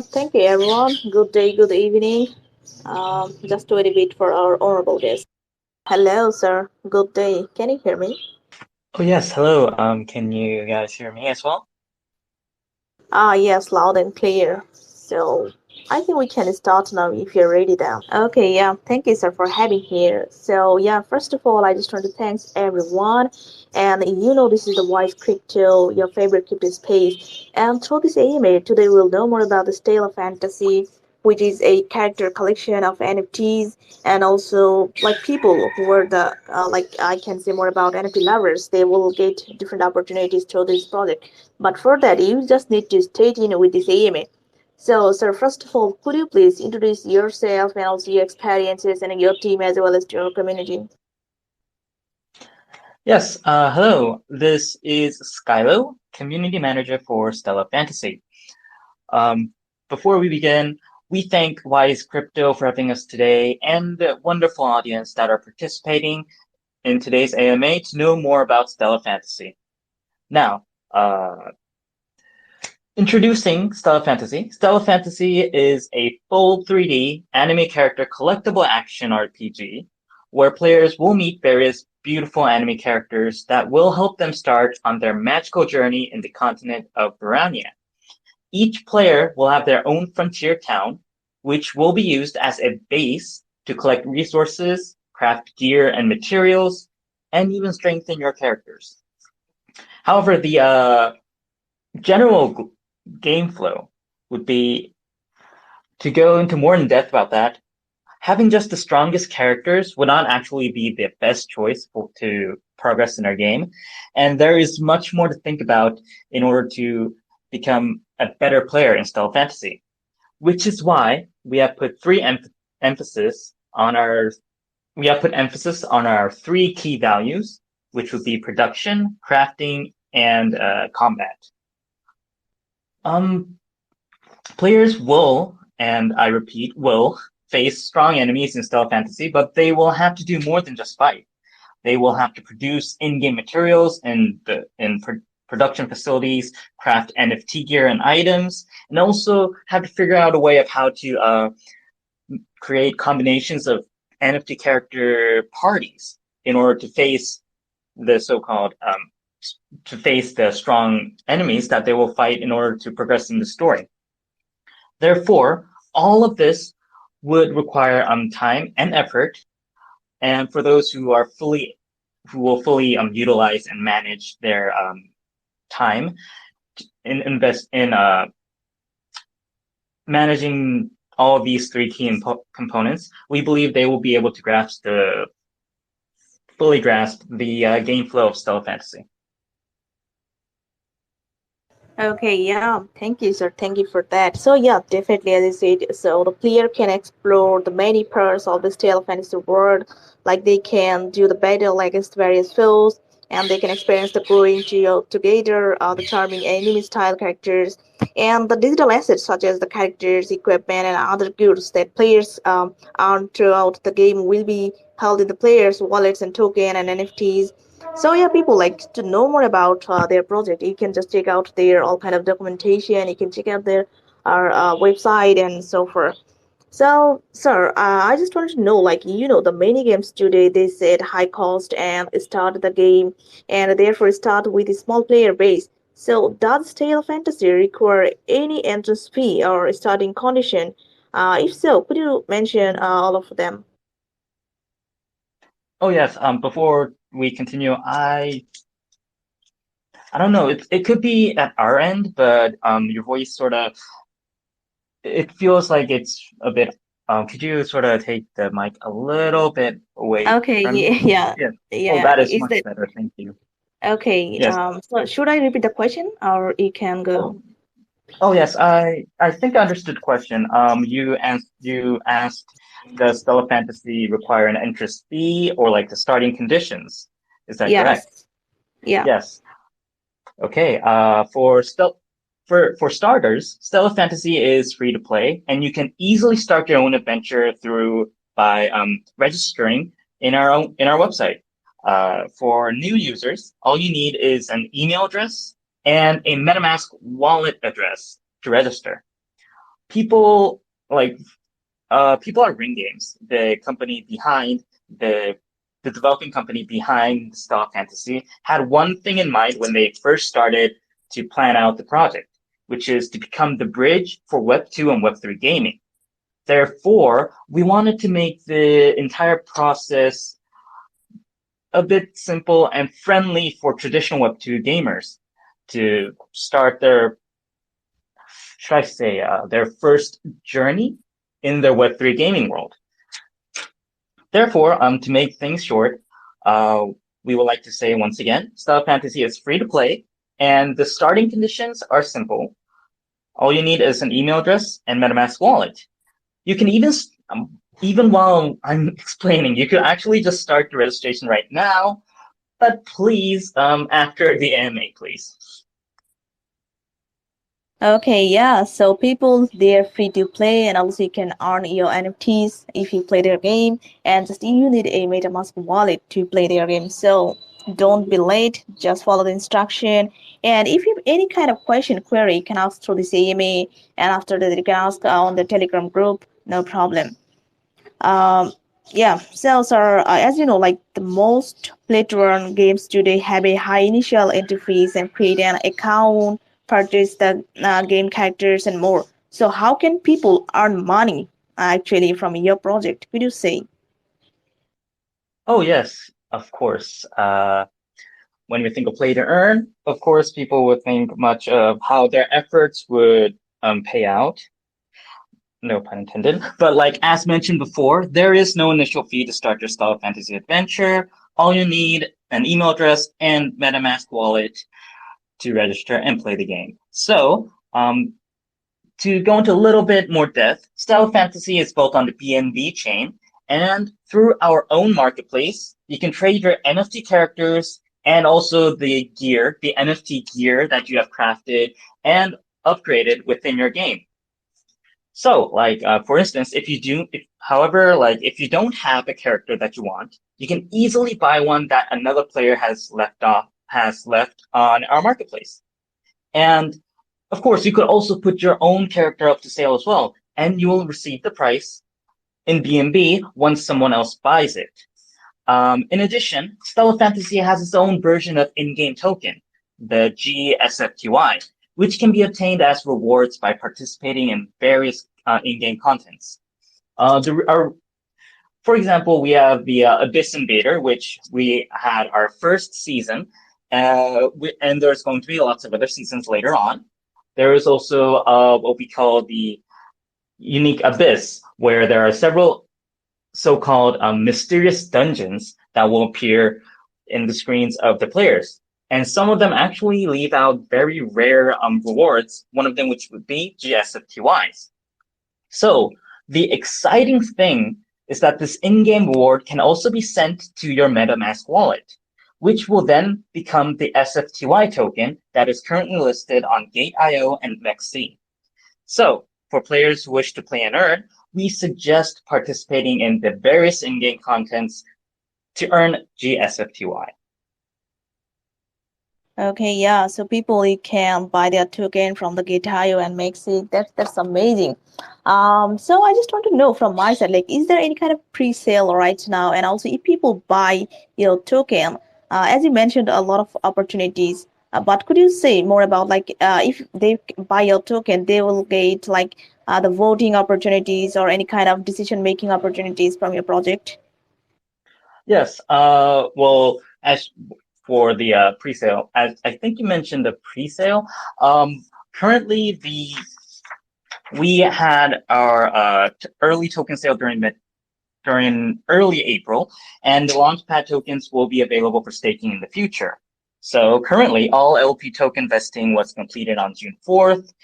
Thank you, everyone. Good day, good evening. Just wait a bit for our honorable guest. Hello, sir. Good day. Can you hear me? Oh yes, hello. Can you guys hear me as well? Yes, loud and clear. So, I think we can start now if you're ready then. Okay, yeah. Thank you, sir, for having here. So, yeah, first of all, I just want to thank everyone. And this is the Wise Crypto, your favorite crypto space. And through this AMA, today we'll know more about the Stella Fantasy, which is a character collection of NFTs, and also like people who are the like I can say more about NFT lovers. They will get different opportunities through this project. But for that, you just need to stay tuned with this AMA. So, sir, first of all, could you please introduce yourself and also your experiences and your team as well as to your community? Yes, hello. This is Skylo, Community Manager for Stella Fantasy. Um, Before we begin, we thank Wise Crypto for having us today and the wonderful audience that are participating in today's AMA to know more about Stella Fantasy. Now, introducing Stella Fantasy. Stella Fantasy is a full 3D anime character collectible action RPG where players will meet various beautiful anime characters that will help them start on their magical journey in the continent of Verania. Each player will have their own frontier town, which will be used as a base to collect resources, craft gear and materials, and even strengthen your characters. However, the general game flow would be to go into more in depth about that. Having just the strongest characters would not actually be the best choice to progress in our game. And there is much more to think about in order to become a better player in Stealth Fantasy, which is why emphasis on our we have put emphasis on our three key values, which would be production, crafting, and combat. Um, Players will, and I repeat, will face strong enemies in Stealth Fantasy, but they will have to do more than just fight. They will have to produce in-game materials in production facilities, craft NFT gear and items, and also have to figure out a way of how to create combinations of NFT character parties in order to face the so-called to face the strong enemies that they will fight in order to progress in the story. Therefore, all of this would require time and effort, and for those who will fully utilize and manage their time and invest in managing all of these three key components, we believe they will be able to fully grasp the game flow of Stealth Fantasy. Okay, yeah, thank you, sir. Thank you for that. So, yeah, definitely, as I said, so the player can explore the many parts of the Steel Fantasy world, like they can do the battle against various foes, and they can experience the growing together, the charming anime style characters, and the digital assets such as the characters, equipment, and other goods that players earn throughout the game will be held in the players' wallets and token and NFTs. So yeah, people like to know more about their project. You can just check out their all kind of documentation. You can check out their website and so forth. So, sir, I just wanted to know, like, the mini games today, they said high cost and start the game, and therefore start with a small player base. So, does Tale of Fantasy require any entrance fee or starting condition? If so, could you mention all of them? Oh yes. Before we continue, I don't know. It could be at our end, but your voice sort of it feels like it's a bit. Could you sort of take the mic a little bit away Okay, from yeah, you? yeah, Yeah. Oh, yeah. that is Is much that better. Thank you. okay? Yes. So should I repeat the question or you can go? Oh, oh yes. I think I understood the question. You asked, does Stella Fantasy require an interest fee or like the starting conditions? Is that correct? Yes. Yeah. Yes. Okay. For starters, Stella Fantasy is free to play, and you can easily start your own adventure through by registering in our website. For new users, all you need is an email address and a MetaMask wallet address to register. people like people at Ring Games, the company behind the developing company behind Stella Fantasy, had one thing in mind when they first started to plan out the project, which is to become the bridge for Web 2 and Web 3 gaming. Therefore, we wanted to make the entire process a bit simple and friendly for traditional Web 2 gamers to start their, should I say, their first journey in their Web 3 gaming world. Therefore, to make things short, uh, we would like to say once again, Style Fantasy is free to play, and the starting conditions are simple. All you need is an email address and MetaMask wallet. You can even while I'm explaining, you could actually just start the registration right now, but please, after the AMA, please. Okay, yeah. So people they're free to play, and also you can earn your NFTs if you play their game. And just you need a MetaMask wallet to play their game. So don't be late. Just follow the instruction. And if you have any kind of question, query, you can ask through this AMA, and after that you can ask on the Telegram group. No problem. Um, yeah, sales are, as you know, like the most played-to-earn games today have a high initial entry fees and create an account, purchase the game characters, and more. So, how can people earn money actually from your project? Could you say? Oh, yes, of course. When we think of play to earn, of course, people would think much of how their efforts would pay out. No pun intended. But like as mentioned before, there is no initial fee to start your Style Fantasy adventure. All you need an email address and MetaMask wallet to register and play the game. So, to go into a little bit more depth, Style Fantasy is built on the BNB chain, and through our own marketplace, you can trade your NFT characters and also the gear, the NFT gear that you have crafted and upgraded within your game. So, like for instance, if you don't have a character that you want, you can easily buy one that another player has left on our marketplace. And of course, you could also put your own character up to sale as well, and you will receive the price in BNB once someone else buys it. In addition, Stella Fantasy has its own version of in-game token, the GSFTY, which can be obtained as rewards by participating in various in-game contents. For example, we have the Abyss Invader, which we had our first season, and there's going to be lots of other seasons later on. There is also what we call the Unique Abyss, where there are several so-called mysterious dungeons that will appear in the screens of the players. And some of them actually leave out very rare rewards, one of them which would be GSFTYs. So the exciting thing is that this in-game reward can also be sent to your MetaMask wallet, which will then become the SFTY token that is currently listed on Gate.io and MEXC. So for players who wish to play and earn, we suggest participating in the various in-game contents to earn GSFTY. Okay, yeah. So people can buy their token from the GitHub and makes it. That's amazing. So I just want to know from my side, like, is there any kind of pre-sale right now? And also, if people buy your token, as you mentioned, a lot of opportunities. But could you say more about like, if they buy your token, they will get like the voting opportunities or any kind of decision-making opportunities from your project? Yes. Well, as for the pre-sale, as I think you mentioned the pre-sale, currently we had our early token sale during early April, and the Launchpad tokens will be available for staking in the future. So currently, all LP token vesting was completed on June 4th.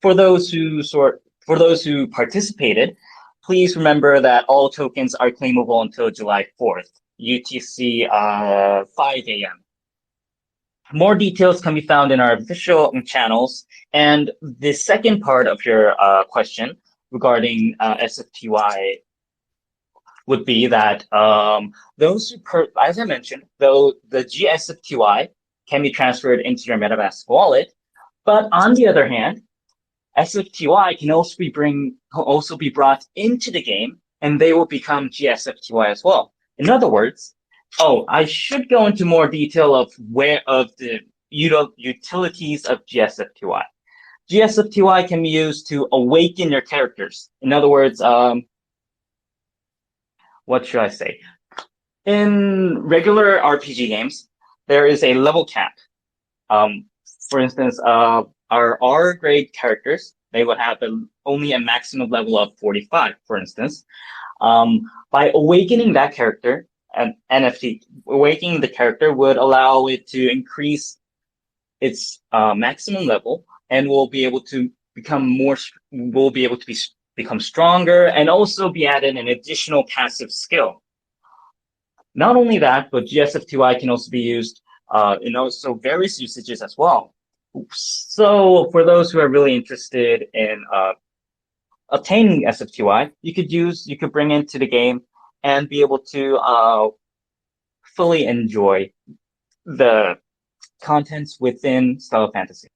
For those who participated, please remember that all tokens are claimable until July 4th, UTC 5 a.m. More details can be found in our official channels. And the second part of your question regarding SFTY would be that as I mentioned, though the GSFTY can be transferred into your MetaMask wallet, but on the other hand, SFTY can also be brought into the game, and they will become GSFTY as well. In other words, oh, I should go into more detail of the utilities of GSFTY. GSFTY can be used to awaken your characters. In other words, what should I say? In regular RPG games, there is a level cap. Um, for instance, our R grade characters, they would have only a maximum level of 45, for instance. By awakening that character, an NFT, awakening the character would allow it to increase its maximum level and will be able to will be able to become stronger and also be added an additional passive skill. Not only that, but GSFTY can also be used in also various usages as well. So for those who are really interested in obtaining SFTY, you could bring into the game and be able to fully enjoy the contents within Stella Fantasy.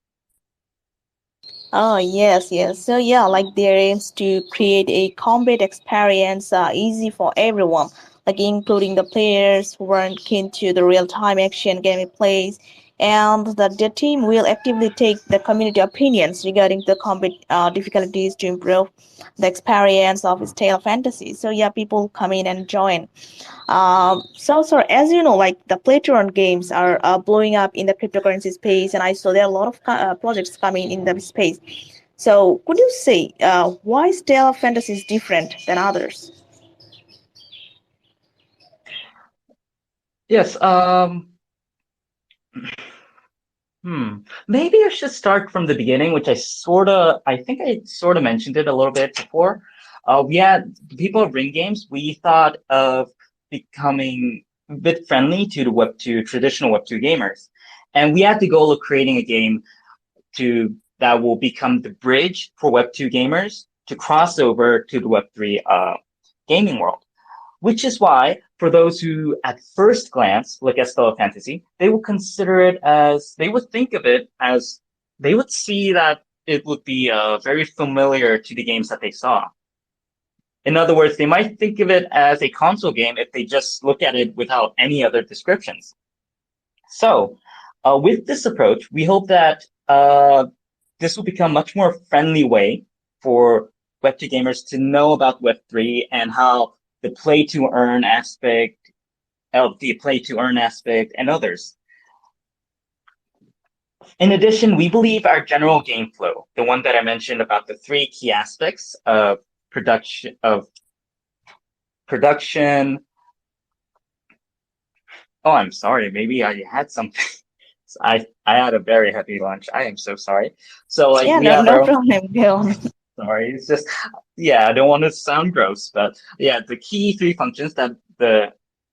Oh, yes, yes. So, yeah, like their aims to create a combat experience easy for everyone, like including the players who weren't keen to the real-time action gameplays, and that the team will actively take the community opinions regarding the combat difficulties to improve the experience of Tale of Fantasy. So, yeah, people come in and join. So as you know, like the play-to-earn games are blowing up in the cryptocurrency space, and I saw there are a lot of projects coming in the space. So could you say why Stella Fantasy is different than others? Yes, Hmm. Maybe I should start from the beginning, which I think I sort of mentioned it a little bit before. We had the people of Ring Games. We thought of becoming a bit friendly to the Web2 traditional Web2 gamers, and we had the goal of creating a game to that will become the bridge for Web2 gamers to cross over to the Web3 gaming world. Which is why, for those who at first glance look at Stella Fantasy, they would think of it as, they would see that it would be very familiar to the games that they saw. In other words, they might think of it as a console game if they just look at it without any other descriptions. So, with this approach, we hope that this will become a much more friendly way for Web2 gamers to know about Web3 and how the play to earn aspect and others. In addition, we believe our general game flow, the one that I mentioned about the three key aspects of production. Oh, I'm sorry. Maybe I had something. I had a very heavy lunch. I am so sorry. So like Yeah, we no, have no our own. problem. Go on. Sorry, it's just yeah. I don't want to sound gross, but yeah, the key three functions that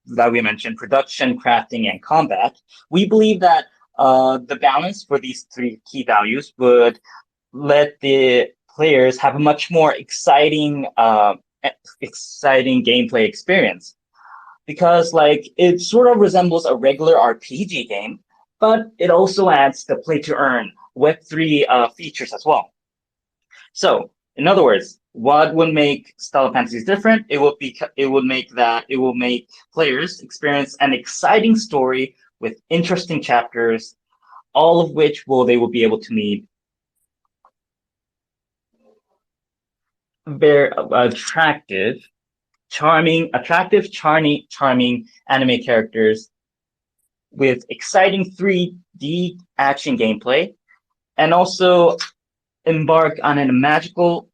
we mentioned: production, crafting, and combat. We believe that the balance for these three key values would let the players have a much more exciting gameplay experience because like it sort of resembles a regular RPG game, but it also adds the play to earn Web3 features as well. So, in other words, what would make Stella Fantasies different? It will make players experience an exciting story with interesting chapters, all of which they will be able to meet very charming anime characters with exciting 3D action gameplay, and also embark on a magical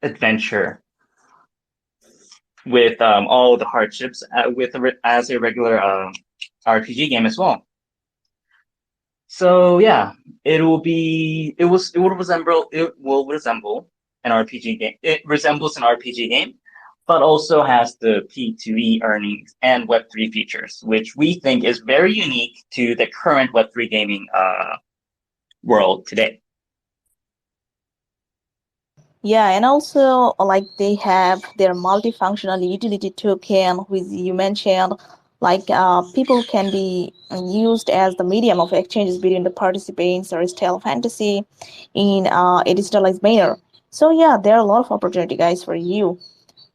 adventure with all the hardships as a regular RPG game as well. So yeah, it will resemble an RPG game. It resembles an RPG game, but also has the P2E earnings and Web3 features, which we think is very unique to the current Web3 gaming world today. Yeah, and also like they have their multifunctional utility token, which you mentioned, Like people can be used as the medium of exchanges between the participants or style fantasy in a digitalized manner. So yeah, there are a lot of opportunity, guys, for you.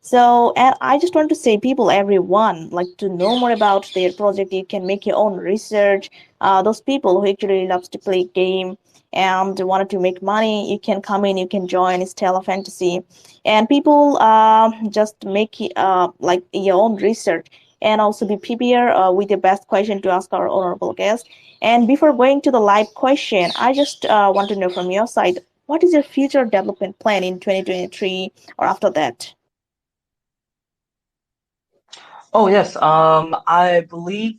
So, and I just want to say, people, everyone, like to know more about their project, you can make your own research. Those people who actually loves to play game and wanted to make money, you can come in, you can join Stella Fantasy, and people just make like your own research and also be prepared with the best question to ask our honorable guest. And before going to the live question, I just want to know from your side, what is your future development plan in 2023 or after that? Oh yes, I believe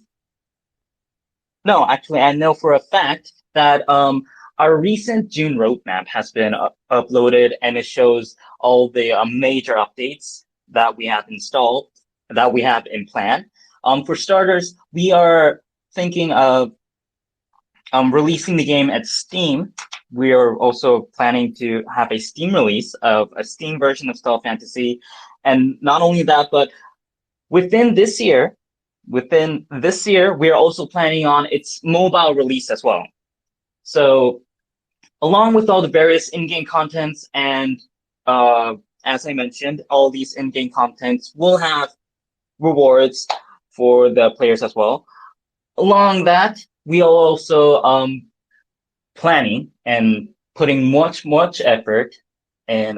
no, actually, I know for a fact that our recent June roadmap has been uploaded, and it shows all the major updates that we have installed, that we have in plan. For starters, we are thinking of releasing the game at Steam. We are also planning to have a Steam release of a Steam version of Stella Fantasy, and not only that, but within this year, we are also planning on its mobile release as well. So, along with all the various in-game contents and, uh, as I mentioned, all these in-game contents will have rewards for the players as well. Along that, we are also planning and putting much effort in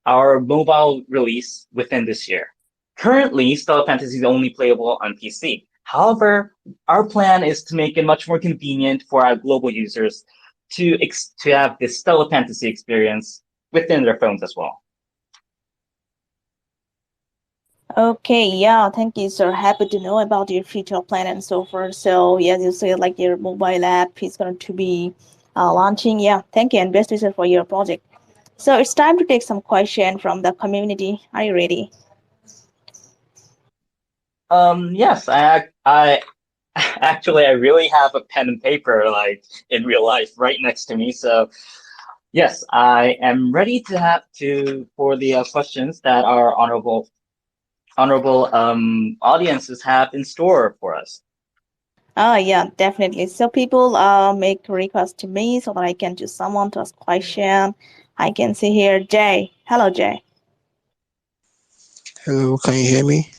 our mobile release within this year. Currently, Stella Fantasy is only playable on PC. However, our plan is to make it much more convenient for our global users to have this Stella Fantasy experience within their phones as well. Okay, yeah, thank you, sir. Happy to know about your future plan and so forth. So, yeah, as you said, like your mobile app is going to be launching. Yeah, thank you, and best wishes for your project. So, it's time to take some question from the community. Are you ready? Yes, I actually I really have a pen and paper like in real life right next to me. So yes, I am ready to have to for the questions that our honorable audiences have in store for us. Oh, yeah, definitely. So, people make requests to me so that I can choose someone to ask question. I can see here Jay. Hello, Jay. Hello, can you hear me?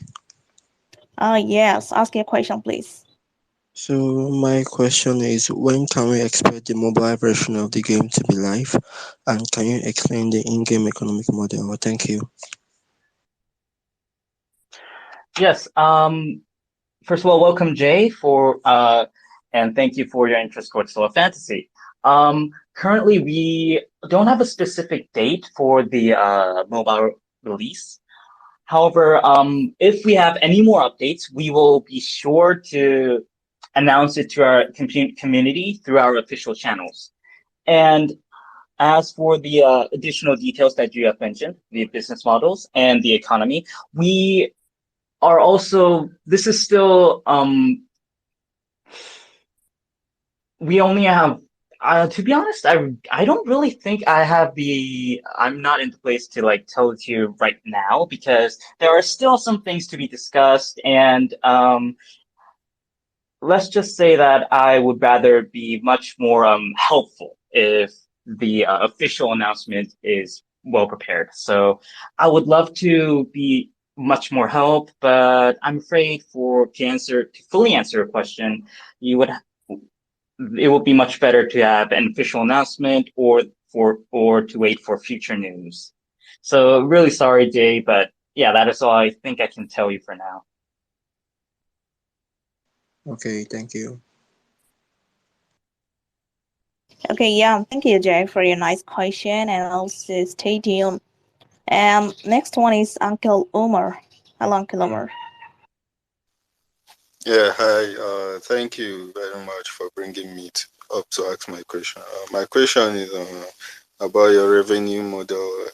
Yes, ask your question, please. So my question is, when can we expect the mobile version of the game to be live? And can you explain the in-game economic model? Thank you. Yes. First of all, welcome Jay for and thank you for your interest towards Solo Fantasy. Currently, we don't have a specific date for the mobile release. However, if we have any more updates, we will be sure to announce it to our community through our official channels. And as for the additional details that you have mentioned, the business models and the economy, we are also, this is still, we only have, to be honest, I don't really think I'm not in the place to like tell it to you right now because there are still some things to be discussed and, let's just say that I would rather be much more helpful if the official announcement is well prepared. So I would love to be much more help, but I'm afraid to fully answer your question, you would it would be much better to have an official announcement or to wait for future news. So really sorry, Jay, but yeah, that is all I think I can tell you for now. Okay, thank you. Okay, yeah, thank you, Jay, for your nice question and also stay tuned. Next one is Uncle Umar. Hello, Uncle Umar. Yeah, hi. Thank you very much for bringing me up to ask my question. My question is about your revenue model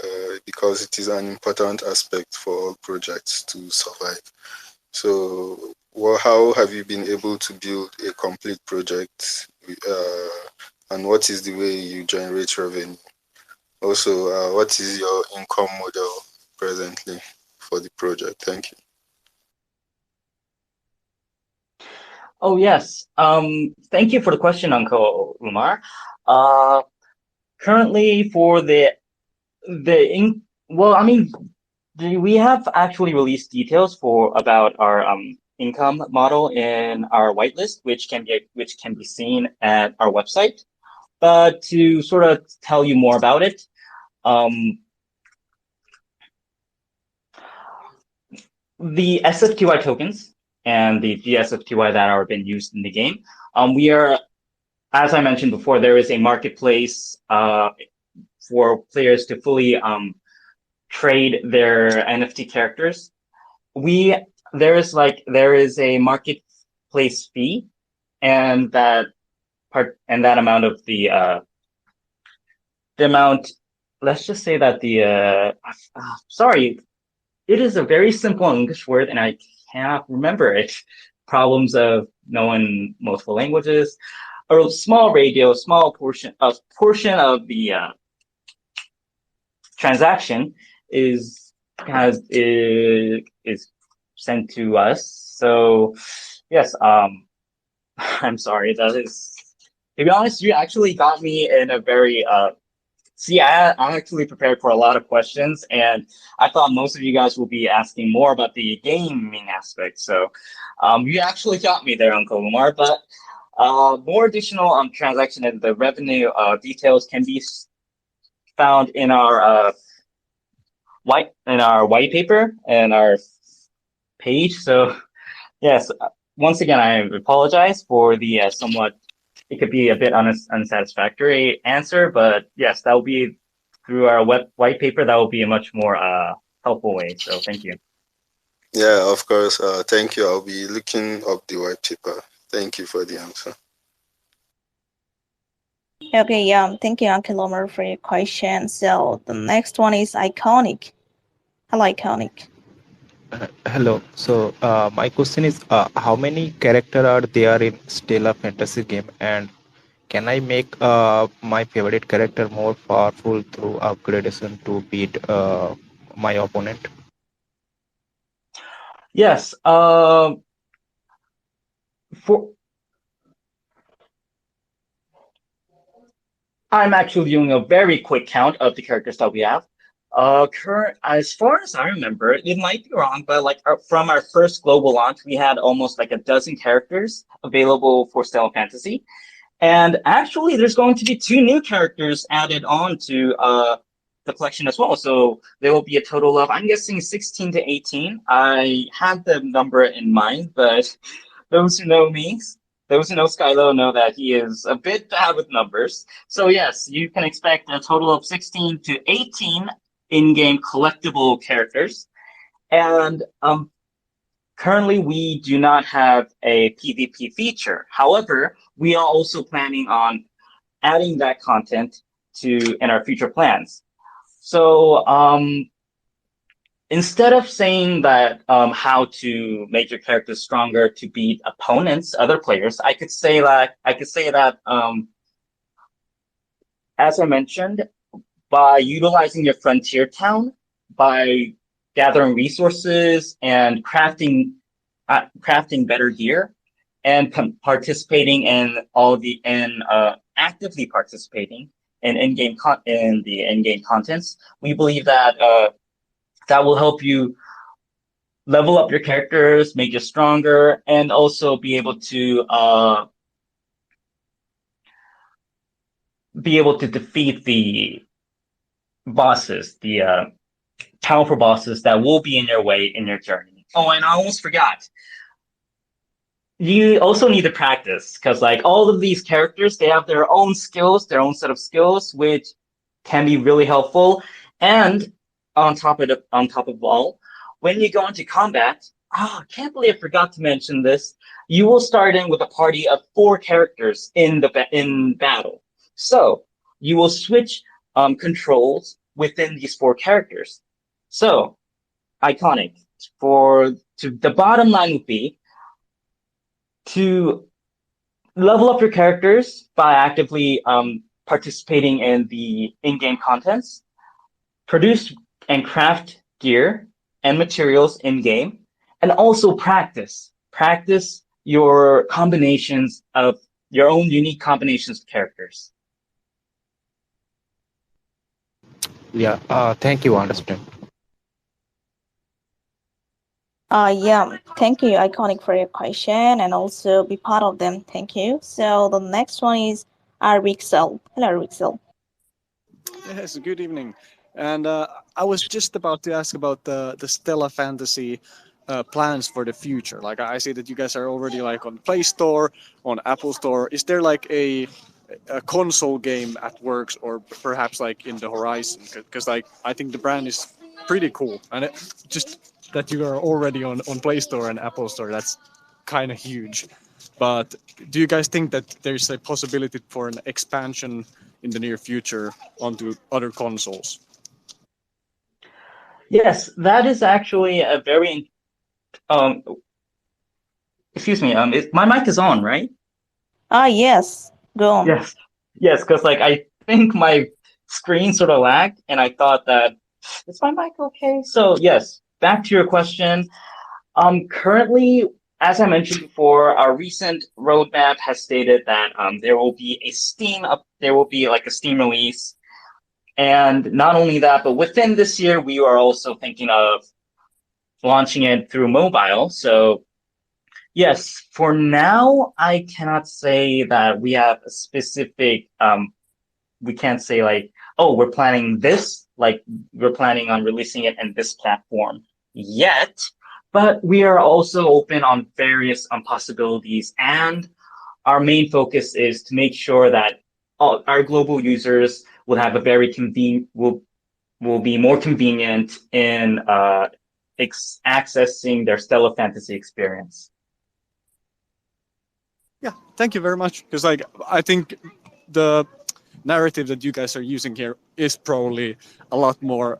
because it is an important aspect for all projects to survive. So, how have you been able to build a complete project, and what is the way you generate revenue? Also, what is your income model presently for the project? Thank you. Oh yes. Thank you for the question, Uncle Umar. Uh, Currently for the in well, I mean, we have actually released details for about our income model in our whitelist, which can be seen at our website. But to sort of tell you more about it, um, the SFTY tokens and the GSFTY that are being used in the game, we are, as I mentioned before, there is a marketplace for players to fully trade their NFT characters. We there is a marketplace fee, and that amount of the amount. Let's just say that sorry, it is a very simple English word, and I cannot remember it. Problems of knowing multiple languages. A small portion of the transaction is sent to us. So yes, I'm sorry. That is, to be honest, you actually got me in a very See, I'm actually prepared for a lot of questions, and I thought most of you guys will be asking more about the gaming aspect. So, you actually got me there, Uncle Umar. But more additional transaction and the revenue details can be found in our white paper and our page. So, yes, once again, I apologize for the somewhat it could be a bit unsatisfactory answer, but yes, that will be through our white paper. That will be a much more helpful way. So thank you. Yeah, of course. Thank you. I'll be looking up the white paper. Thank you for the answer. Okay, yeah, thank you, Uncle Omar, for your question. So the next one is iconic. Hello, iconic. Hello. So my question is, how many characters are there in Stella Fantasy game, and can I make my favorite character more powerful through upgradation to beat my opponent? Yes. For I'm actually doing a very quick count of the characters that we have. As far as I remember, it might be wrong, but like from our first global launch, we had almost like a dozen characters available for Stella Fantasy. And actually, there's going to be 2 new characters added on to the collection as well. So there will be a total of, I'm guessing, 16 to 18. I had the number in mind, but those who know me, those who know Skylo know that he is a bit bad with numbers. So yes, you can expect a total of 16 to 18 in-game collectible characters. And currently, we do not have a PvP feature. However, we are also planning on adding that content in our future plans. So instead of saying that how to make your character stronger to beat opponents, other players, I could say that as I mentioned, by utilizing your frontier town, by gathering resources and crafting better gear, and participating in actively participating in the in-game contents, we believe that that will help you level up your characters, make you stronger, and also be able to defeat the bosses, the powerful bosses that will be in your way in your journey. Oh, and I almost forgot. You also need to practice because like all of these characters, they have their own skills, their own set of skills, which can be really helpful. And on top of all, when you go into combat, I can't believe I forgot to mention this. You will start in with a party of 4 characters in battle. So you will switch controls within these 4 characters. So iconic the bottom line would be to level up your characters by actively participating in the in-game contents, produce and craft gear and materials in-game, and also practice. Practice your combinations of your own unique combinations of characters. Yeah, thank you, understand. Yeah, thank you, Iconic, for your question and also be part of them. Thank you. So the next one is Rixel. Hello, Rixel. Yes, good evening. And I was just about to ask about the Stella Fantasy plans for the future. Like I see that you guys are already like on Play Store, on Apple Store. Is there like a console game at works, or perhaps like in the horizon? Because like I think the brand is pretty cool, and just that you are already on Play Store and Apple Store, that's kind of huge. But do you guys think that there's a possibility for an expansion in the near future onto other consoles? Yes, that is actually a very um. Excuse me. My mic is on, right? Yes, go on. Yes, yes, because like I think my screen sort of lagged, and I thought that is my mic okay? So yes, back to your question. Currently, as I mentioned before, our recent roadmap has stated that there will be there will be like a Steam release, and not only that, but within this year, we are also thinking of launching it through mobile. So yes, for now, I cannot say that we have a specific we can't say like, oh, we're planning this, like we're planning on releasing it in this platform yet, but we are also open on various possibilities, and our main focus is to make sure that all our global users will have a very will be more convenient in accessing their Stella Fantasy experience. Yeah, thank you very much. Because like I think the narrative that you guys are using here is probably a lot more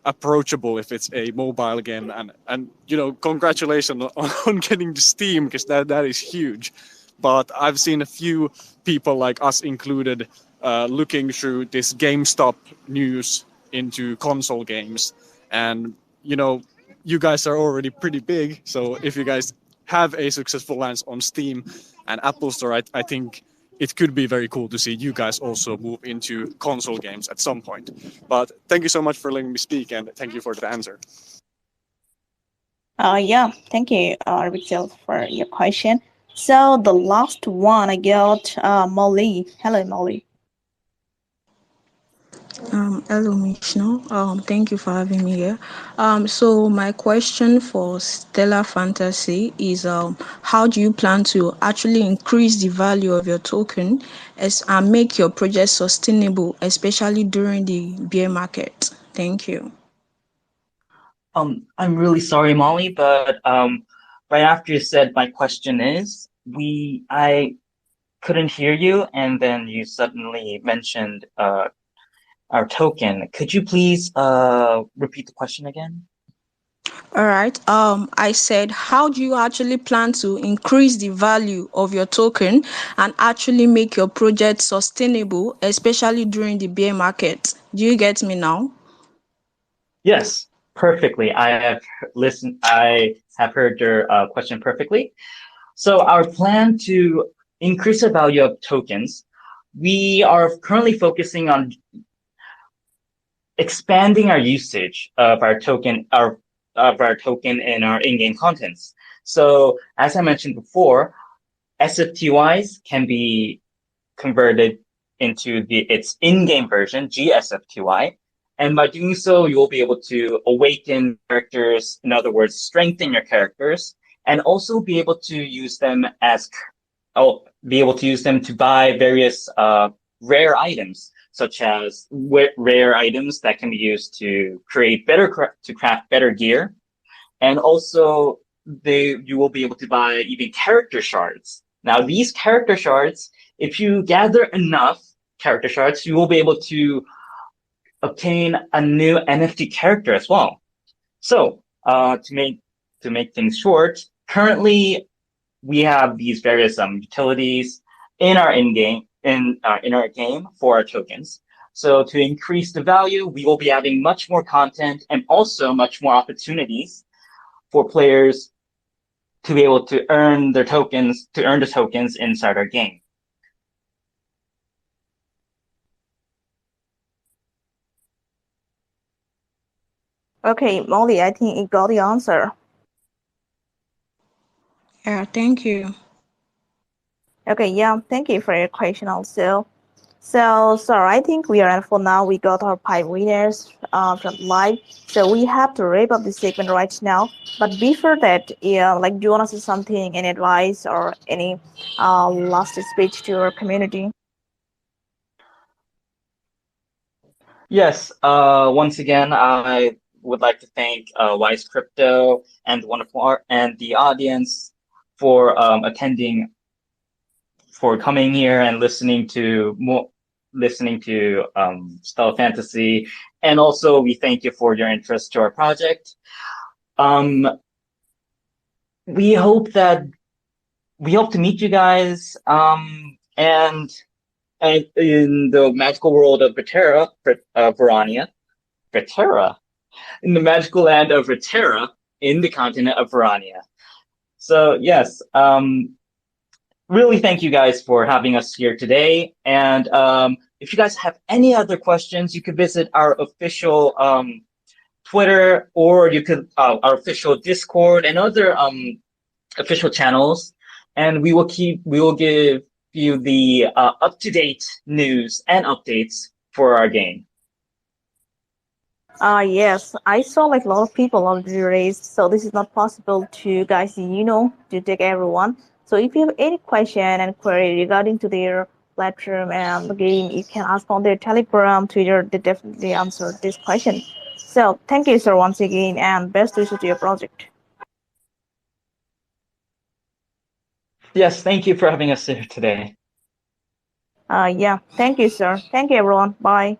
approachable if it's a mobile game, and you know, congratulations on getting the Steam, because that is huge. But I've seen a few people like us included looking through this GameStop news into console games, and you know, you guys are already pretty big, so if you guys have a successful launch on Steam and Apple Store, I think it could be very cool to see you guys also move into console games at some point. But thank you so much for letting me speak, and thank you for the answer. Yeah, thank you, Rixel, for your question. So the last one I got, Molly. Hello, Molly. Hello, Mishno. Thank you for having me here. So my question for Stella Fantasy is, how do you plan to actually increase the value of your token and make your project sustainable, especially during the bear market? Thank you. I'm really sorry, Molly, but right after you said my question is, I couldn't hear you, and then you suddenly mentioned our token. Could you please repeat the question again? All right. I said, how do you actually plan to increase the value of your token and actually make your project sustainable, especially during the bear market? Do you get me now? Yes, perfectly. I have listened. I have heard your question perfectly. So our plan to increase the value of tokens, we are currently focusing on expanding our usage of our token, in our in-game contents. So as I mentioned before, SFTYs can be converted into its in-game version, GSFTY. And by doing so, you will be able to awaken characters, in other words, strengthen your characters, and also be able to use them to buy various rare items, such as rare items that can be used to craft better gear, and also you will be able to buy even character shards. Now, these character shards, if you gather enough character shards, you will be able to obtain a new NFT character as well. So, to make things short, currently we have these various utilities in our in our game for our tokens. So to increase the value, we will be adding much more content and also much more opportunities for players to be able to earn the tokens inside our game. Okay, Molly, I think you got the answer. Yeah, thank you. Okay, yeah, thank you for your question also. So I think we are at for now. We got our five winners from live. So we have to wrap up this segment right now. But before that, yeah, like, do you want to say something, any advice or any last speech to our community? Yes, once again, I would like to thank Wise Crypto and and the audience for attending, for coming here and listening to Stella Fantasy, and also we thank you for your interest to our project. Um, we hope to meet you guys, and in the magical world of Verania, Vetera, in the magical land of Vetera, in the continent of Verania. So yes, really thank you guys for having us here today. And if you guys have any other questions, you could visit our official Twitter, or you could our official Discord and other official channels, and we will give you the up-to-date news and updates for our game. Yes, I saw like a lot of people already raised, so this is not possible to guys, to take everyone. So if you have any question and query regarding to their platform and the game, you can ask on their Telegram, Twitter. They definitely answer this question. So thank you, sir, once again, and best wishes to your project. Yes, thank you for having us here today. Yeah, thank you, sir. Thank you, everyone. Bye.